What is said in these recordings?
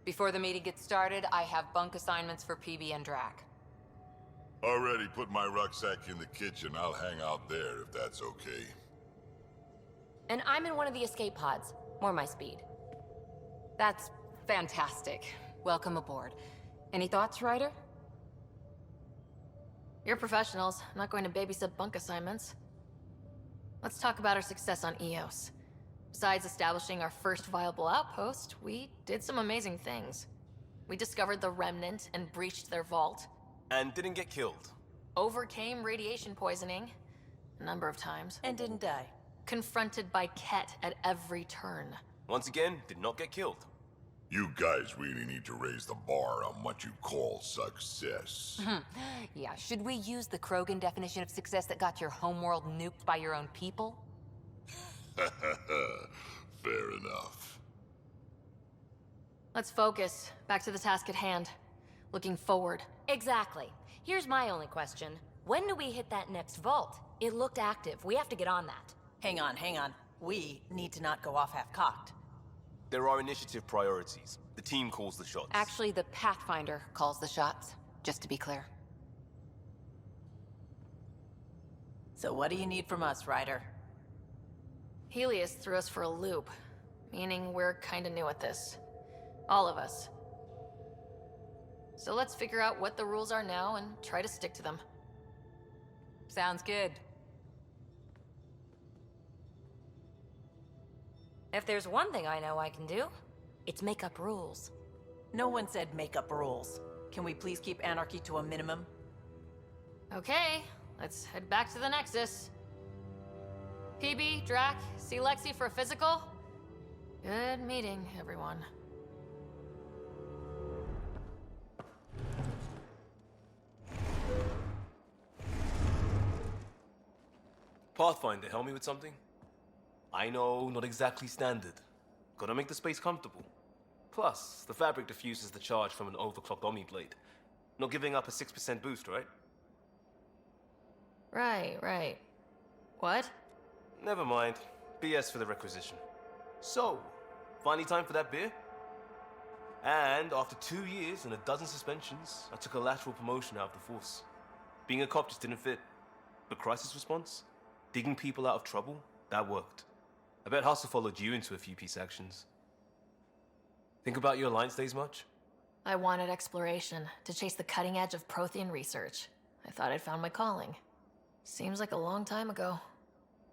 Before the meeting gets started, I have bunk assignments for Peebee and Drac. Already put my rucksack in the kitchen. I'll hang out there if that's okay. And I'm in one of the escape pods. More my speed. That's fantastic. Welcome aboard. Any thoughts, Ryder? You're professionals. I'm not going to babysit bunk assignments. Let's talk about our success on Eos. Besides establishing our first viable outpost, we did some amazing things. We discovered the Remnant and breached their vault. And didn't get killed. Overcame radiation poisoning a number of times. And didn't die. Confronted by Ket at every turn. Once again, did not get killed. You guys really need to raise the bar on what you call success. Yeah, should we use the Krogan definition of success that got your homeworld nuked by your own people? Fair enough. Let's focus. Back to the task at hand. Looking forward. Exactly. Here's my only question. When do we hit that next vault? It looked active. We have to get on that. Hang on. We need to not go off half-cocked. There are initiative priorities. The team calls the shots. Actually, the Pathfinder calls the shots, just to be clear. So what do you need from us, Ryder? Helios threw us for a loop, meaning we're kinda new at this. All of us. So let's figure out what the rules are now and try to stick to them. Sounds good. If there's one thing I know I can do, it's make up rules. No one said make up rules. Can we please keep anarchy to a minimum? Okay, let's head back to the Nexus. Peebee, Drac, see Lexi for a physical? Good meeting, everyone. Pathfinder, help me with something? I know, not exactly standard. Gotta make the space comfortable. Plus, the fabric diffuses the charge from an overclocked Omni blade. Not giving up a 6% boost, right? Right. What? Never mind. BS for the requisition. So, finally time for that beer? And after 2 years and a dozen suspensions, I took a lateral promotion out of the force. Being a cop just didn't fit. But crisis response? Digging people out of trouble? That worked. I bet Hustle followed you into a few peace actions. Think about your Alliance days much? I wanted exploration, to chase the cutting edge of Prothean research. I thought I'd found my calling. Seems like a long time ago.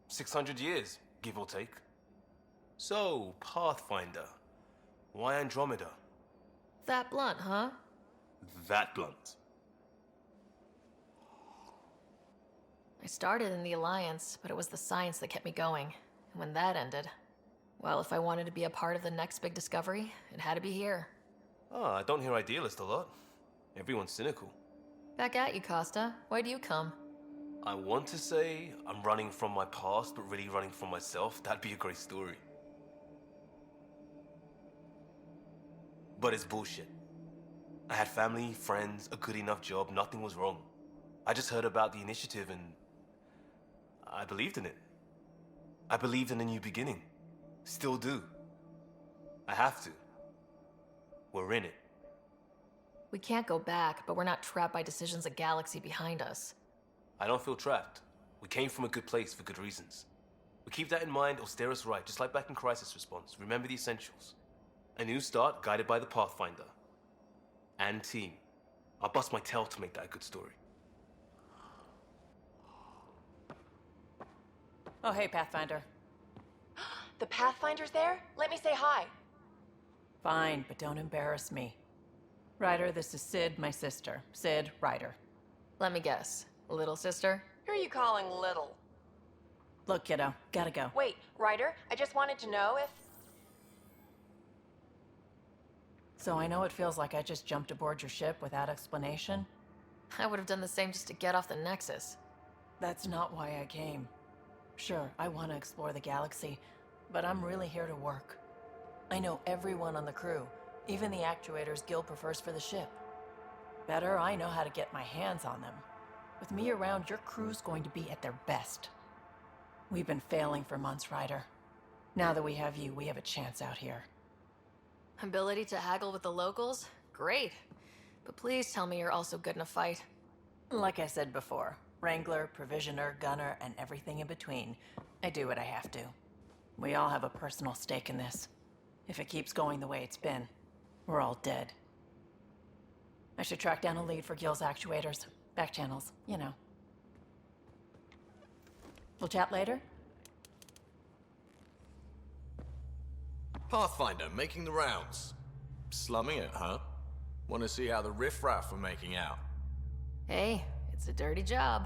600 years, give or take. So, Pathfinder. Why Andromeda? That blunt, huh? That blunt. I started in the Alliance, but it was the science that kept me going. And when that ended, well, if I wanted to be a part of the next big discovery, it had to be here. I don't hear idealist a lot. Everyone's cynical. Back at you, Costa. Why'd you come? I want to say I'm running from my past, but really running from myself. That'd be a great story. But it's bullshit. I had family, friends, a good enough job, nothing was wrong. I just heard about the initiative and I believed in it. I believed in a new beginning. Still do. I have to. We're in it. We can't go back, but we're not trapped by decisions a galaxy behind us. I don't feel trapped. We came from a good place for good reasons. We keep that in mind or steer us right, just like back in Crisis Response. Remember the essentials. A new start guided by the Pathfinder. And team. I'll bust my tail to make that a good story. Oh, hey, Pathfinder. The Pathfinder's there? Let me say hi. Fine, but don't embarrass me. Ryder, this is Sid, my sister. Sid Ryder. Let me guess. Little sister? Who are you calling little? Look, kiddo, gotta go. Wait, Ryder, I just wanted to know if... So I know it feels like I just jumped aboard your ship without explanation. I would have done the same just to get off the Nexus. That's not why I came. Sure, I want to explore the galaxy, but I'm really here to work. I know everyone on the crew, even the actuators Gil prefers for the ship. Better, I know how to get my hands on them. With me around, your crew's going to be at their best. We've been failing for months, Ryder. Now that we have you, we have a chance out here. Ability to haggle with the locals? Great. But please tell me you're also good in a fight. Like I said before, Wrangler, Provisioner, Gunner, and everything in between. I do what I have to. We all have a personal stake in this. If it keeps going the way it's been, we're all dead. I should track down a lead for Gil's actuators. Back channels, you know. We'll chat later? Pathfinder, making the rounds. Slumming it, huh? Want to see how the riffraff are making out? Hey, it's a dirty job.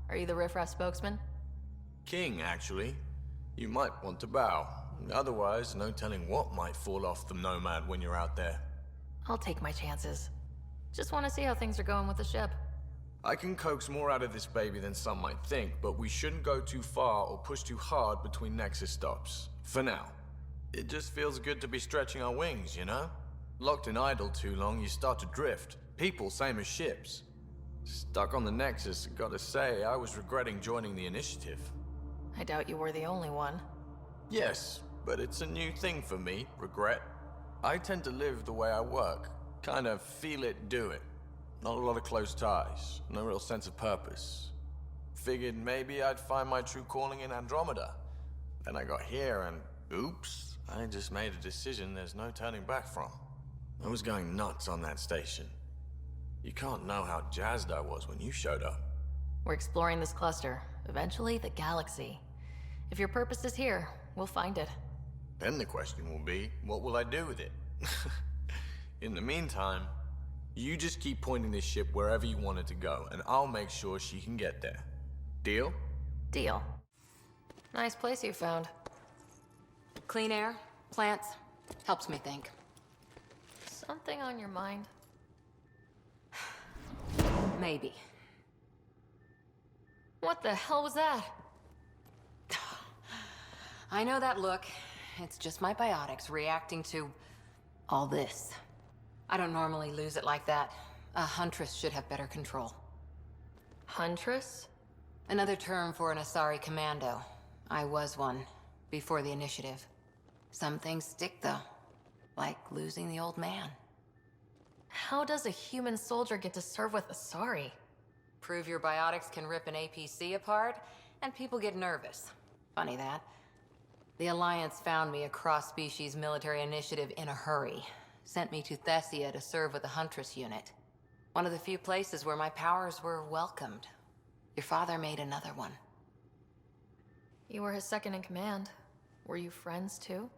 Are you the riffraff spokesman? King, actually. You might want to bow. Otherwise, no telling what might fall off the Nomad when you're out there. I'll take my chances. Just want to see how things are going with the ship. I can coax more out of this baby than some might think, but we shouldn't go too far or push too hard between Nexus stops. For now. It just feels good to be stretching our wings, you know? Locked in idle too long, you start to drift. People, same as ships. Stuck on the Nexus, gotta say, I was regretting joining the Initiative. I doubt you were the only one. Yes, but it's a new thing for me, regret. I tend to live the way I work. Kind of feel it, do it. Not a lot of close ties, no real sense of purpose. Figured maybe I'd find my true calling in Andromeda. Then I got here and, oops, I just made a decision there's no turning back from. I was going nuts on that station. You can't know how jazzed I was when you showed up. We're exploring this cluster, eventually the galaxy. If your purpose is here, we'll find it. Then the question will be, what will I do with it? In the meantime, you just keep pointing this ship wherever you want it to go, and I'll make sure she can get there. Deal? Deal. Nice place you found. Clean air, plants, helps me think. Something on your mind? Maybe. What the hell was that? I know that look. It's just my biotics reacting to all this. I don't normally lose it like that. A huntress should have better control. Huntress? Another term for an Asari commando. I was one, before the initiative. Some things stick, though. Like losing the old man. How does a human soldier get to serve with Asari? Prove your biotics can rip an APC apart, and people get nervous. Funny that. The Alliance found me a cross-species military initiative in a hurry. Sent me to Thessia to serve with the Huntress unit. One of the few places where my powers were welcomed. Your father made another one. You were his second in command. Were you friends too?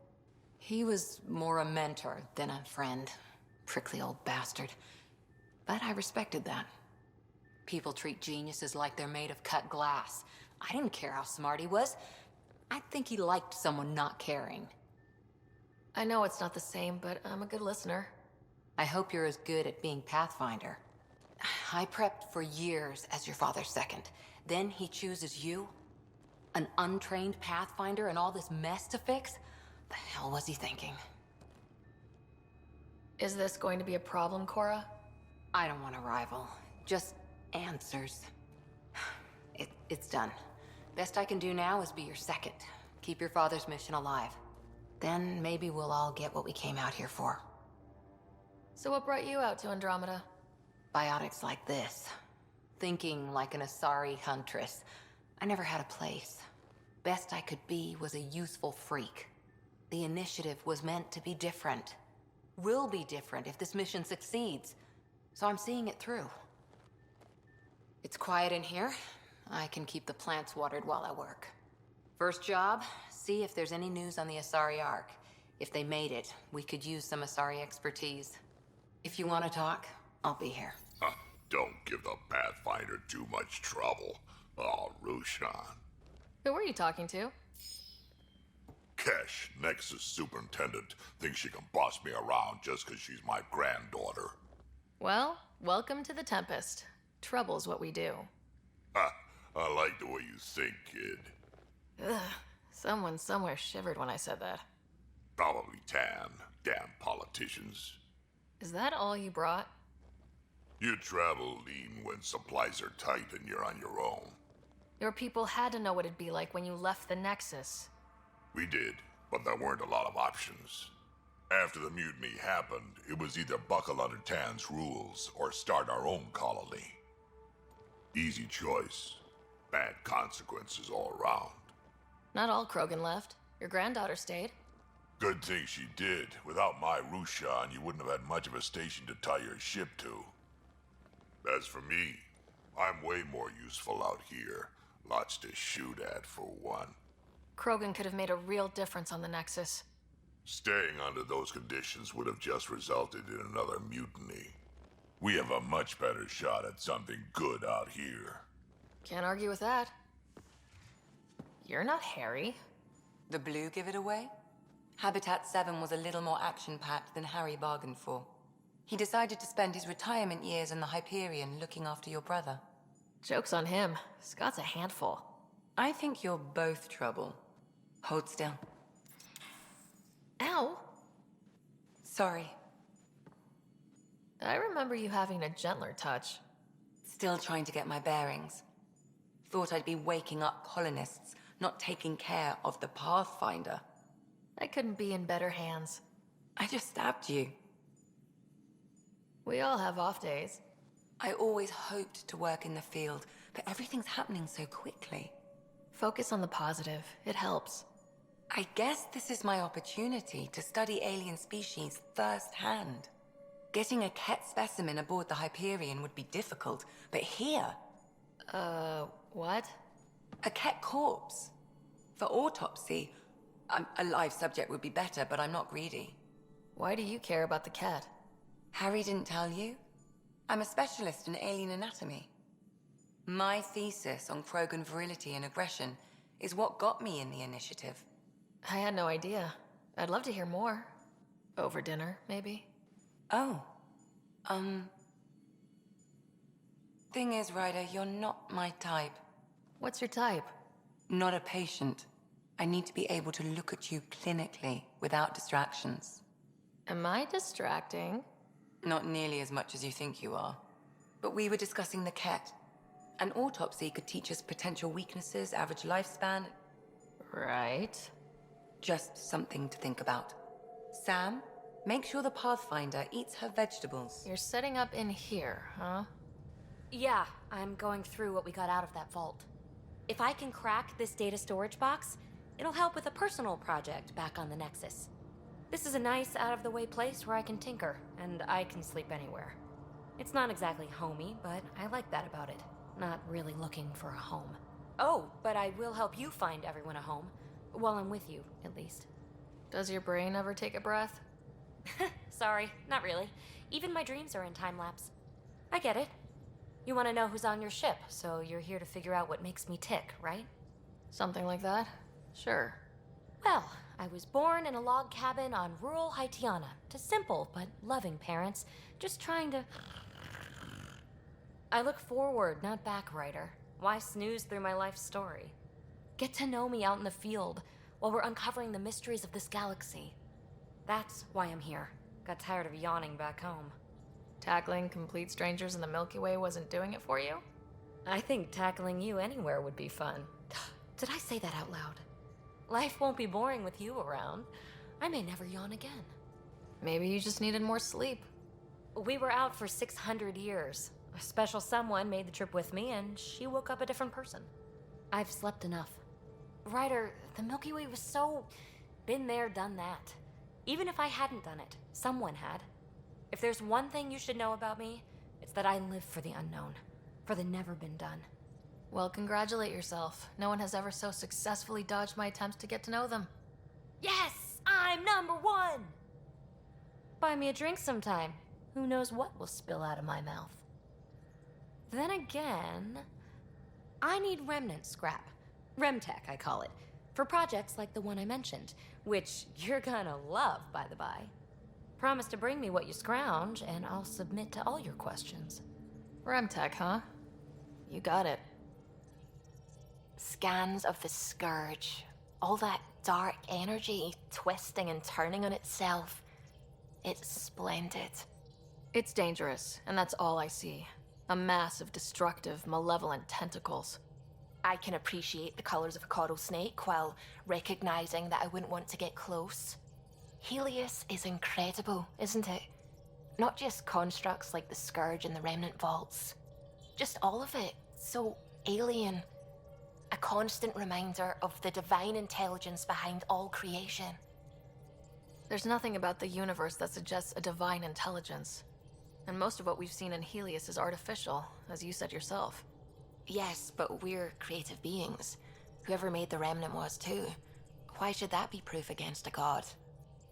He was more a mentor than a friend. Prickly old bastard. But I respected that. People treat geniuses like they're made of cut glass. I didn't care how smart he was. I think he liked someone not caring. I know it's not the same, but I'm a good listener. I hope you're as good at being Pathfinder. I prepped for years as your father's second. Then he chooses you? An untrained Pathfinder and all this mess to fix? The hell was he thinking? Is this going to be a problem, Cora? I don't want a rival. Just answers. It's done. Best I can do now is be your second. Keep your father's mission alive. Then maybe we'll all get what we came out here for. So what brought you out to Andromeda? Biotics like this. Thinking like an Asari huntress. I never had a place. Best I could be was a useful freak. The initiative was meant to be different. Will be different if this mission succeeds. So I'm seeing it through. It's quiet in here. I can keep the plants watered while I work. First job, see if there's any news on the Asari Ark. If they made it, we could use some Asari expertise. If you want to talk, I'll be here. Don't give the Pathfinder too much trouble. Oh, Rushan. Who were you talking to? Kesh, Nexus Superintendent, thinks she can boss me around just because she's my granddaughter. Well, welcome to the Tempest. Trouble's what we do. I like the way you think, kid. Ugh. Someone somewhere shivered when I said that. Probably Tan. Damn politicians. Is that all you brought? You travel lean when supplies are tight and you're on your own. Your people had to know what it'd be like when you left the Nexus. We did, but there weren't a lot of options. After the mutiny happened, it was either buckle under Tan's rules or start our own colony. Easy choice. Bad consequences all around. Not all Krogan left. Your granddaughter stayed. Good thing she did. Without my Rushan, you wouldn't have had much of a station to tie your ship to. As for me, I'm way more useful out here. Lots to shoot at, for one. Krogan could have made a real difference on the Nexus. Staying under those conditions would have just resulted in another mutiny. We have a much better shot at something good out here. Can't argue with that. You're not Harry. The blue give it away? Habitat 7 was a little more action-packed than Harry bargained for. He decided to spend his retirement years in the Hyperion looking after your brother. Joke's on him. Scott's a handful. I think you're both trouble. Hold still. Ow! Sorry. I remember you having a gentler touch. Still trying to get my bearings. Thought I'd be waking up colonists, not taking care of the Pathfinder. I couldn't be in better hands. I just stabbed you. We all have off days. I always hoped to work in the field, but everything's happening so quickly. Focus on the positive. It helps. I guess this is my opportunity to study alien species firsthand. Getting a Ket specimen aboard the Hyperion would be difficult, but here... What? A Ket corpse. For autopsy, a live subject would be better, but I'm not greedy. Why do you care about the cat? Harry didn't tell you? I'm a specialist in alien anatomy. My thesis on Krogan virility and aggression is what got me in the initiative. I had no idea. I'd love to hear more. Over dinner, maybe? Oh. Thing is, Ryder, you're not my type. What's your type? Not a patient. I need to be able to look at you clinically without distractions. Am I distracting? Not nearly as much as you think you are. But we were discussing the Ket. An autopsy could teach us potential weaknesses, average lifespan. Right. Just something to think about. Sam, make sure the Pathfinder eats her vegetables. You're setting up in here, huh? Yeah, I'm going through what we got out of that vault. If I can crack this data storage box, it'll help with a personal project back on the Nexus. This is a nice, out-of-the-way place where I can tinker, and I can sleep anywhere. It's not exactly homey, but I like that about it. Not really looking for a home. Oh, but I will help you find everyone a home. While I'm with you, at least. Does your brain ever take a breath? Sorry, not really. Even my dreams are in time-lapse. I get it. You want to know who's on your ship, so you're here to figure out what makes me tick, right? Something like that? Sure. Well, I was born in a log cabin on rural Haitiana to simple but loving parents, just trying to... I look forward, not back, Ryder. Why snooze through my life story? Get to know me out in the field while we're uncovering the mysteries of this galaxy. That's why I'm here. Got tired of yawning back home. Tackling complete strangers in the Milky Way wasn't doing it for you? I think tackling you anywhere would be fun. Did I say that out loud? Life won't be boring with you around. I may never yawn again. Maybe you just needed more sleep. We were out for 600 years. A special someone made the trip with me, and she woke up a different person. I've slept enough. Ryder, the Milky Way was so... been there, done that. Even if I hadn't done it, someone had. If there's one thing you should know about me, it's that I live for the unknown. For the never been done. Well, congratulate yourself. No one has ever so successfully dodged my attempts to get to know them. Yes! I'm #1! Buy me a drink sometime. Who knows what will spill out of my mouth. Then again... I need remnant scrap. Remtech, I call it. For projects like the one I mentioned. Which you're gonna love, by the by. Promise to bring me what you scrounge, and I'll submit to all your questions. Remtech, huh? You got it. Scans of the Scourge. All that dark energy twisting and turning on itself. It's splendid. It's dangerous, and that's all I see. A mass of destructive, malevolent tentacles. I can appreciate the colors of a coral snake while recognizing that I wouldn't want to get close. Helios is incredible, isn't it? Not just constructs like the Scourge and the Remnant Vaults. Just all of it. So alien. A constant reminder of the divine intelligence behind all creation. There's nothing about the universe that suggests a divine intelligence. And most of what we've seen in Helios is artificial, as you said yourself. Yes, but we're creative beings. Whoever made the Remnant was too. Why should that be proof against a god?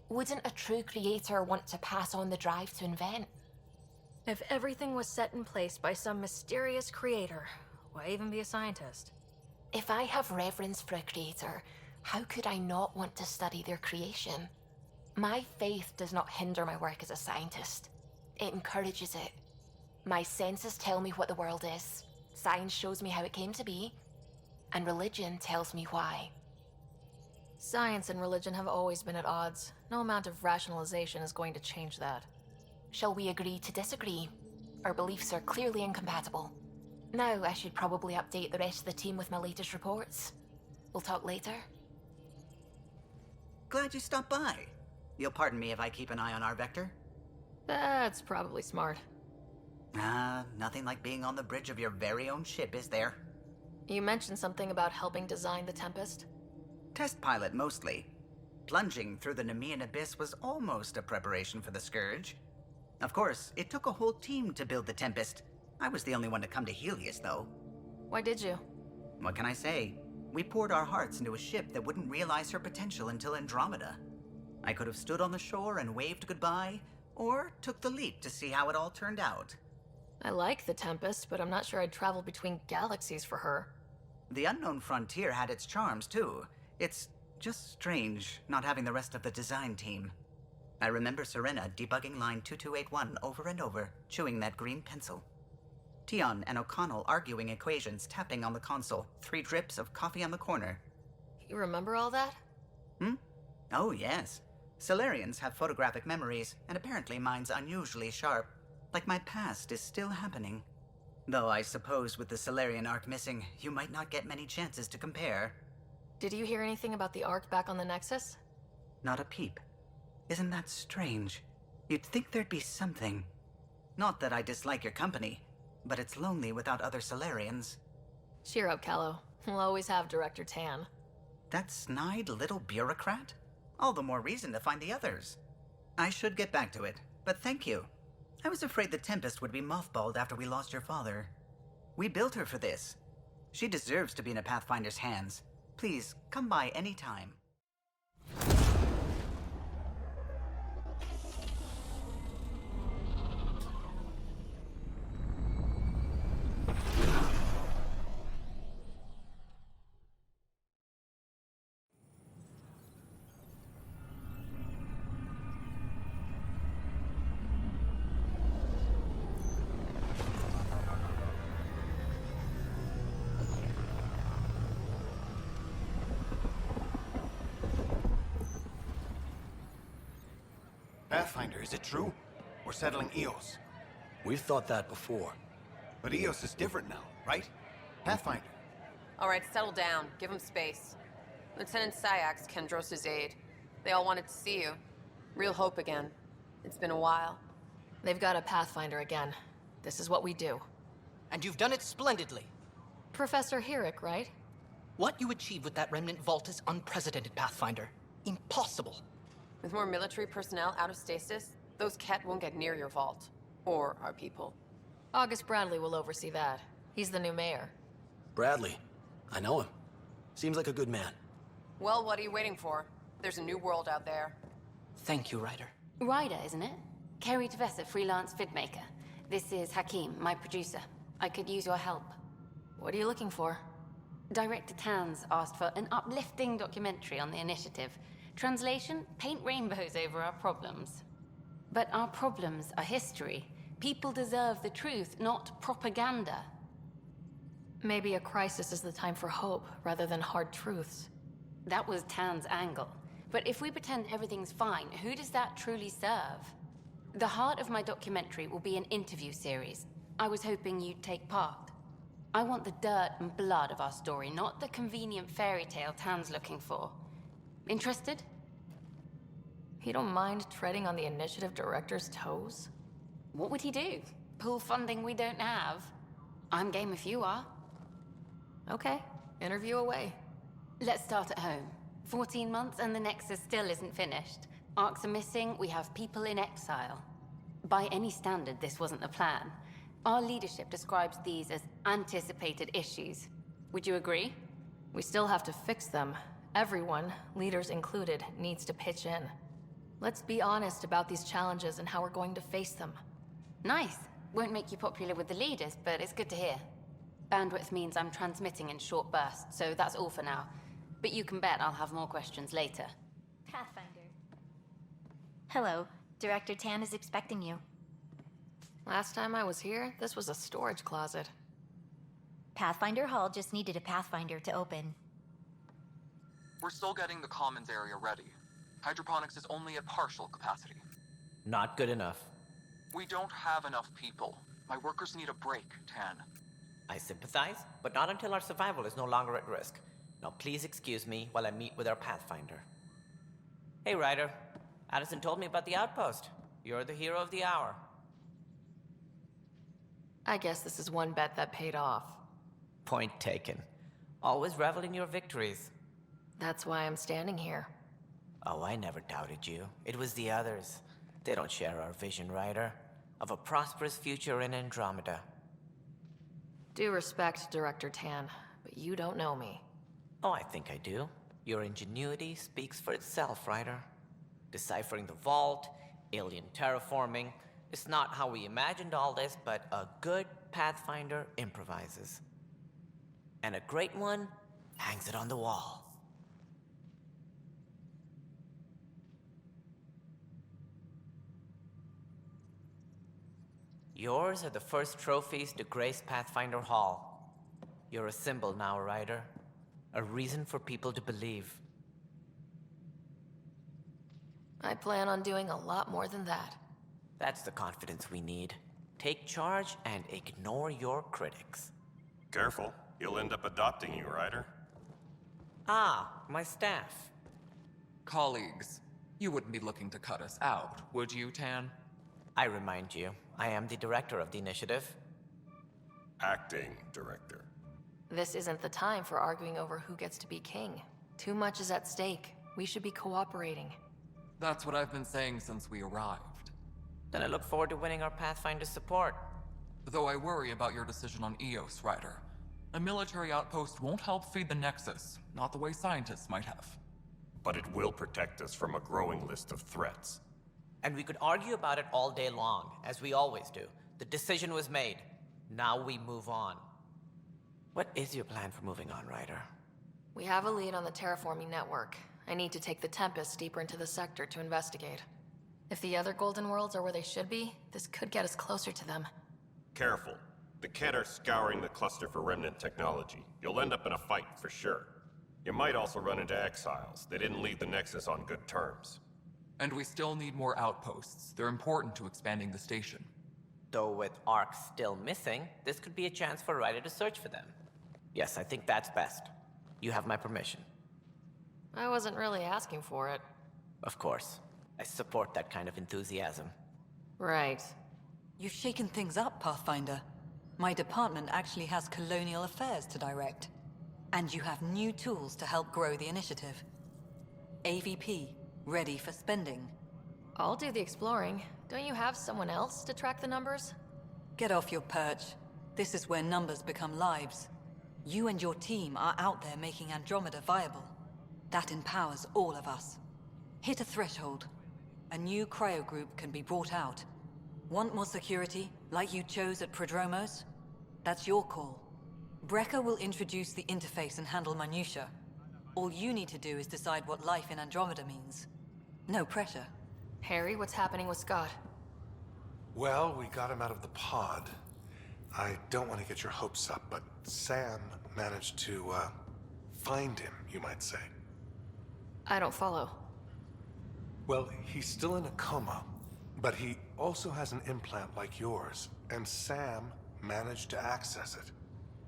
Wouldn't a true creator want to pass on the drive to invent? If everything was set in place by some mysterious creator, why even be a scientist? If I have reverence for a creator, how could I not want to study their creation? My faith does not hinder my work as a scientist. It encourages it. My senses tell me what the world is. Science shows me how it came to be. And religion tells me why. Science and religion have always been at odds. No amount of rationalization is going to change that. Shall we agree to disagree? Our beliefs are clearly incompatible. Now I should probably update the rest of the team with my latest reports. We'll talk later. Glad you stopped by. You'll pardon me if I keep an eye on our Vector? That's probably smart. Nothing like being on the bridge of your very own ship, is there? You mentioned something about helping design the Tempest? Test pilot, mostly. Plunging through the Nemean abyss was almost a preparation for the Scourge. Of course, it took a whole team to build the Tempest. I was the only one to come to Helios, though. Why did you? What can I say? We poured our hearts into a ship that wouldn't realize her potential until Andromeda. I could have stood on the shore and waved goodbye, or took the leap to see how it all turned out. I like the Tempest, but I'm not sure I'd travel between galaxies for her. The unknown frontier had its charms, too. It's just strange not having the rest of the design team. I remember Serena debugging line 2281 over and over, chewing that green pencil. Tion and O'Connell arguing equations, tapping on the console, 3 drips of coffee on the corner. You remember all that? Oh, yes. Solarians have photographic memories, and apparently mine's unusually sharp. Like my past is still happening. Though I suppose with the Solarian arc missing, you might not get many chances to compare. Did you hear anything about the Ark back on the Nexus? Not a peep. Isn't that strange? You'd think there'd be something. Not that I dislike your company, but it's lonely without other Solarians. Cheer up, Callow. We'll always have Director Tan. That snide little bureaucrat? All the more reason to find the others. I should get back to it, but thank you. I was afraid the Tempest would be mothballed after we lost your father. We built her for this. She deserves to be in a Pathfinder's hands. Please, come by any time. Pathfinder, is it true? We're settling Eos. We've thought that before. But Eos is different now, right? Pathfinder. All right, settle down. Give him space. Lieutenant Syax, Kendros' aide. They all wanted to see you. Real hope again. It's been a while. They've got a Pathfinder again. This is what we do. And you've done it splendidly. Professor Herrick, right? What you achieved with that remnant vault is unprecedented, Pathfinder. Impossible. With more military personnel out of stasis, those Ket won't get near your vault. Or our people. August Bradley will oversee that. He's the new mayor. Bradley. I know him. Seems like a good man. Well, what are you waiting for? There's a new world out there. Thank you, Ryder. Ryder, isn't it? Kerry Tvessa, freelance vidmaker. This is Hakim, my producer. I could use your help. What are you looking for? Director Tans asked for an uplifting documentary on the initiative. Translation, paint rainbows over our problems. But our problems are history. People deserve the truth, not propaganda. Maybe a crisis is the time for hope, rather than hard truths. That was Tan's angle. But if we pretend everything's fine, who does that truly serve? The heart of my documentary will be an interview series. I was hoping you'd take part. I want the dirt and blood of our story, not the convenient fairy tale Tan's looking for. Interested? He don't mind treading on the initiative director's toes? What would he do? Pool funding we don't have? I'm game if you are. Okay, interview away. Let's start at home. 14 months and the Nexus still isn't finished. Arcs are missing, we have people in exile. By any standard, this wasn't the plan. Our leadership describes these as anticipated issues. Would you agree? We still have to fix them. Everyone, leaders included, needs to pitch in. Let's be honest about these challenges and how we're going to face them. Nice. Won't make you popular with the leaders, but it's good to hear. Bandwidth means I'm transmitting in short bursts, so that's all for now. But you can bet I'll have more questions later. Pathfinder. Hello. Director Tan is expecting you. Last time I was here, this was a storage closet. Pathfinder Hall just needed a Pathfinder to open. We're still getting the commons area ready. Hydroponics is only at partial capacity. Not good enough. We don't have enough people. My workers need a break, Tan. I sympathize, but not until our survival is no longer at risk. Now please excuse me while I meet with our Pathfinder. Hey Ryder, Addison told me about the outpost. You're the hero of the hour. I guess this is one bet that paid off. Point taken. Always revel in your victories. That's why I'm standing here. Oh, I never doubted you. It was the others. They don't share our vision, Ryder, of a prosperous future in Andromeda. Due respect, Director Tan, but you don't know me. Oh, I think I do. Your ingenuity speaks for itself, Ryder. Deciphering the vault, alien terraforming. It's not how we imagined all this, but a good Pathfinder improvises. And a great one hangs it on the wall. Yours are the first trophies to grace Pathfinder Hall. You're a symbol now, Ryder. A reason for people to believe. I plan on doing a lot more than that. That's the confidence we need. Take charge and ignore your critics. Careful, you'll end up adopting you, Ryder. Ah, my staff. Colleagues, you wouldn't be looking to cut us out, would you, Tan? I remind you, I am the director of the initiative. Acting director. This isn't the time for arguing over who gets to be king. Too much is at stake. We should be cooperating. That's what I've been saying since we arrived. Then I look forward to winning our Pathfinder support. Though I worry about your decision on Eos, Ryder. A military outpost won't help feed the Nexus, not the way scientists might have. But it will protect us from a growing list of threats. And we could argue about it all day long, as we always do. The decision was made. Now we move on. What is your plan for moving on, Ryder? We have a lead on the terraforming network. I need to take the Tempest deeper into the sector to investigate. If the other Golden Worlds are where they should be, this could get us closer to them. Careful. The Kett are scouring the cluster for remnant technology. You'll end up in a fight, for sure. You might also run into exiles. They didn't leave the Nexus on good terms. And we still need more outposts. They're important to expanding the station. Though with Ark still missing, this could be a chance for Ryder to search for them. Yes, I think that's best. You have my permission. I wasn't really asking for it. Of course. I support that kind of enthusiasm. Right. You've shaken things up, Pathfinder. My department actually has colonial affairs to direct. And you have new tools to help grow the initiative. AVP, ready for spending. I'll do the exploring. Don't you have someone else to track the numbers? Get off your perch. This is where numbers become lives. You and your team are out there making Andromeda viable. That empowers all of us. Hit a threshold. A new cryo group can be brought out. Want more security, like you chose at Prodromos? That's your call. Brecker will introduce the interface and handle minutiae. All you need to do is decide what life in Andromeda means. No pressure. Harry, what's happening with Scott? Well, we got him out of the pod. I don't want to get your hopes up, but Sam managed to, find him, you might say. I don't follow. Well, he's still in a coma, but he also has an implant like yours, and Sam managed to access it.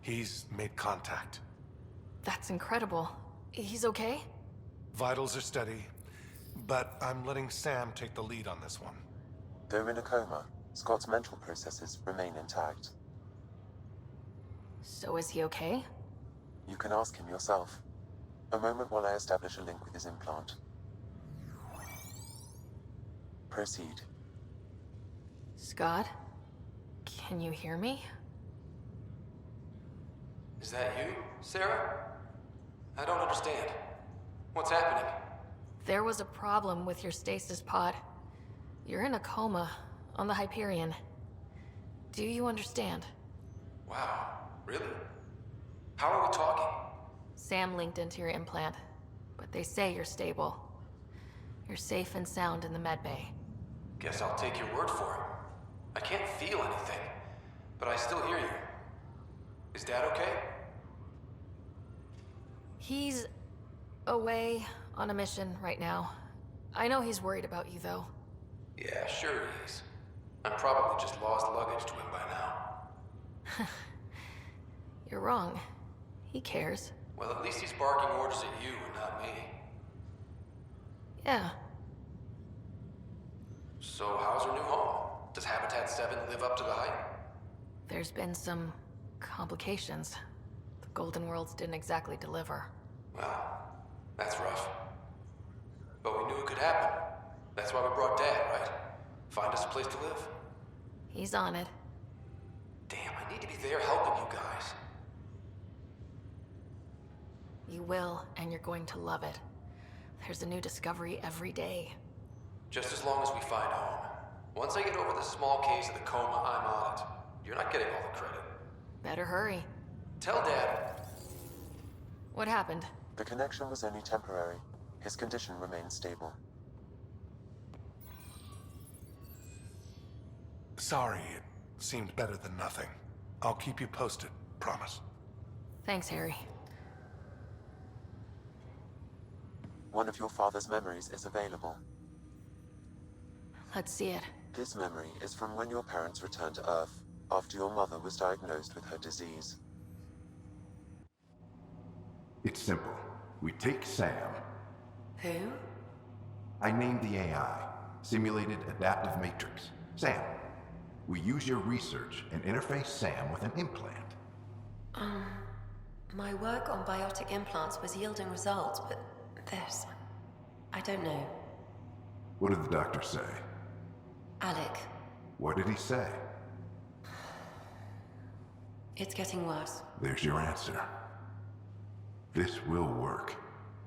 He's made contact. That's incredible. He's okay? Vitals are steady. but I'm letting Sam take the lead on this one. Though in a coma, Scott's mental processes remain intact. So is he okay? You can ask him yourself. A moment while I establish a link with his implant. Proceed. Scott? Can you hear me? Is that you, Sarah? I don't understand. What's happening? There was a problem with your stasis pod. You're in a coma on the Hyperion. Do you understand? Wow, really? How are we talking? Sam linked into your implant, but they say you're stable. You're safe and sound in the medbay. Guess I'll take your word for it. I can't feel anything, but I still hear you. Is Dad okay? He's away on a mission right now. I know he's worried about you, though. Yeah, sure he is. I'm probably just lost luggage to him by now. You're wrong. He cares. Well, at least he's barking orders at you and not me. Yeah. So how's her new home? Does Habitat 7 live up to the hype? There's been some complications. The Golden Worlds didn't exactly deliver. Well, that's rough. But we knew it could happen. That's why we brought Dad, right? Find us a place to live. He's on it. Damn, I need to be there helping you guys. You will, and you're going to love it. There's a new discovery every day. Just as long as we find home. Once I get over the small case of the coma, I'm on it. You're not getting all the credit. Better hurry. Tell Dad. What happened? The connection was only temporary. His condition remains stable. Sorry, it seemed better than nothing. I'll keep you posted, promise. Thanks, Harry. One of your father's memories is available. Let's see it. This memory is from when your parents returned to Earth, after your mother was diagnosed with her disease. It's simple. We take Sam. Who? I named the AI, Simulated Adaptive Matrix. Sam. We use your research and interface Sam with an implant. My work on biotic implants was yielding results, but this... I don't know. What did the doctor say? Alec, What did he say? it's getting worse. There's your answer. This will work.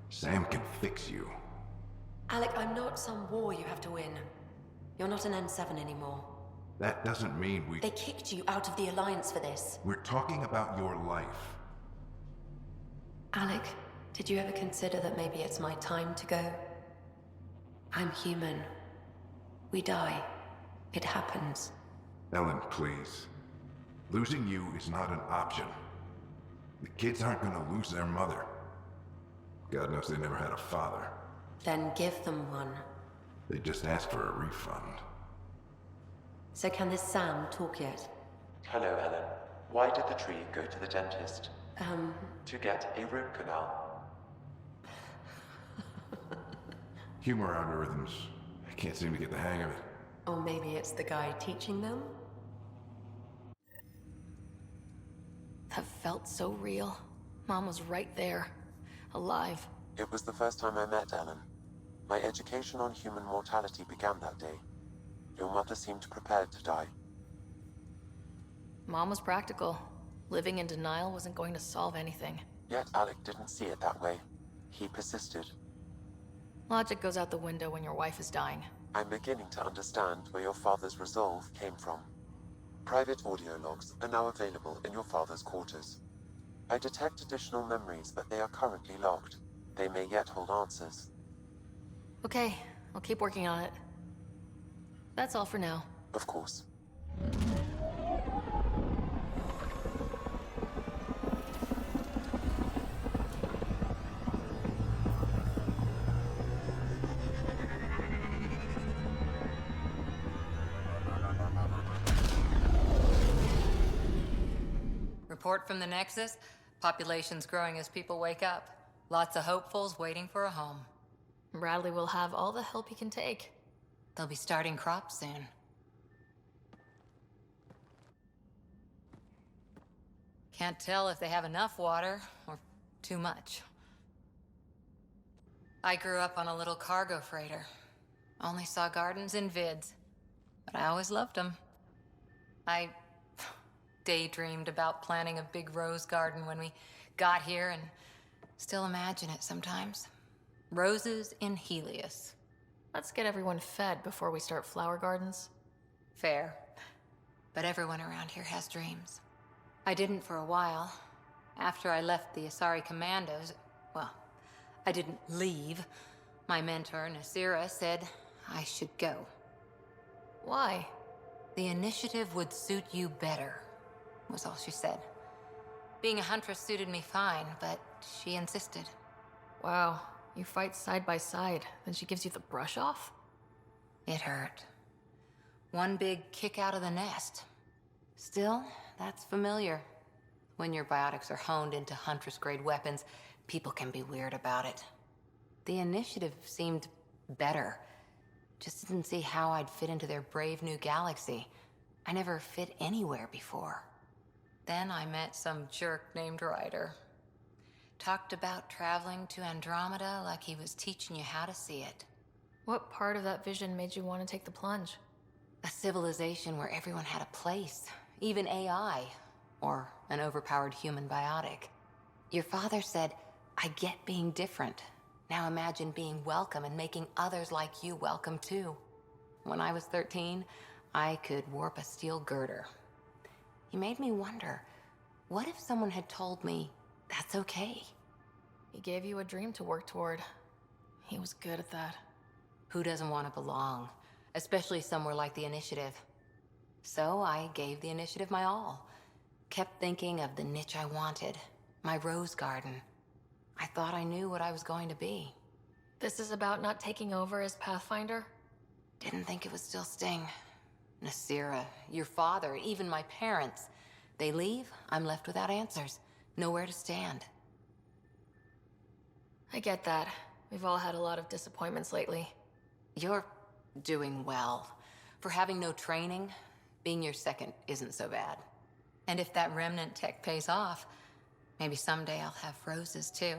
Sam can fix you. Alec, I'm not some war you have to win. You're not an N7 anymore. That doesn't mean we... They kicked you out of the Alliance for this. We're talking about your life. Alec, did you ever consider that maybe it's my time to go? I'm human. We die. It happens. Ellen, please. Losing you is not an option. The kids aren't gonna lose their mother. God knows they never had a father. Then give them one. They just asked for a refund. So can this Sam talk yet? Hello, Ellen. Why did the tree go to the dentist? To get a root canal. Humor algorithms. I can't seem to get the hang of it. Or maybe it's the guy teaching them? That felt so real. Mom was right there. Alive. It was the first time I met Ellen. My education on human mortality began that day. Your mother seemed prepared to die. Mom was practical. Living in denial wasn't going to solve anything. Yet Alec didn't see it that way. He persisted. Logic goes out the window when your wife is dying. I'm beginning to understand where your father's resolve came from. Private audio logs are now available in your father's quarters. I detect additional memories, but they are currently logged. They may yet hold answers. Okay, I'll keep working on it. That's all for now. Of course. Report from the Nexus. Population's growing as people wake up. Lots of hopefuls waiting for a home. Bradley will have all the help he can take. They'll be starting crops soon. Can't tell if they have enough water or too much. I grew up on a little cargo freighter. Only saw gardens in vids, but I always loved them. I daydreamed about planting a big rose garden when we got here and still imagine it sometimes. Roses in Helios. Let's get everyone fed before we start flower gardens. Fair. But everyone around here has dreams. I didn't for a while. After I left the Asari Commandos, well, I didn't leave. My mentor, Nasira, said I should go. Why? The initiative would suit you better, was all she said. Being a huntress suited me fine, but she insisted. Wow, you fight side by side, then she gives you the brush off? It hurt. One big kick out of the nest. Still, that's familiar. When your biotics are honed into Huntress-grade weapons, people can be weird about it. The initiative seemed better. Just didn't see how I'd fit into their brave new galaxy. I never fit anywhere before. Then I met some jerk named Ryder. Talked about traveling to Andromeda like he was teaching you how to see it. What part of that vision made you want to take the plunge? A civilization where everyone had a place, even AI, or an overpowered human biotic. Your father said, I get being different. Now imagine being welcome and making others like you welcome too. When I was 13, I could warp a steel girder. He made me wonder, what if someone had told me that's okay? He gave you a dream to work toward. He was good at that. Who doesn't want to belong? Especially somewhere like the Initiative. So I gave the Initiative my all. Kept thinking of the niche I wanted. My rose garden. I thought I knew what I was going to be. This is about not taking over as Pathfinder? Didn't think it would still sting. Nasira, your father, even my parents. They leave, I'm left without answers. Nowhere to stand. I get that. We've all had a lot of disappointments lately. You're doing well. For having no training, being your second isn't so bad. And if that remnant tech pays off, maybe someday I'll have roses too.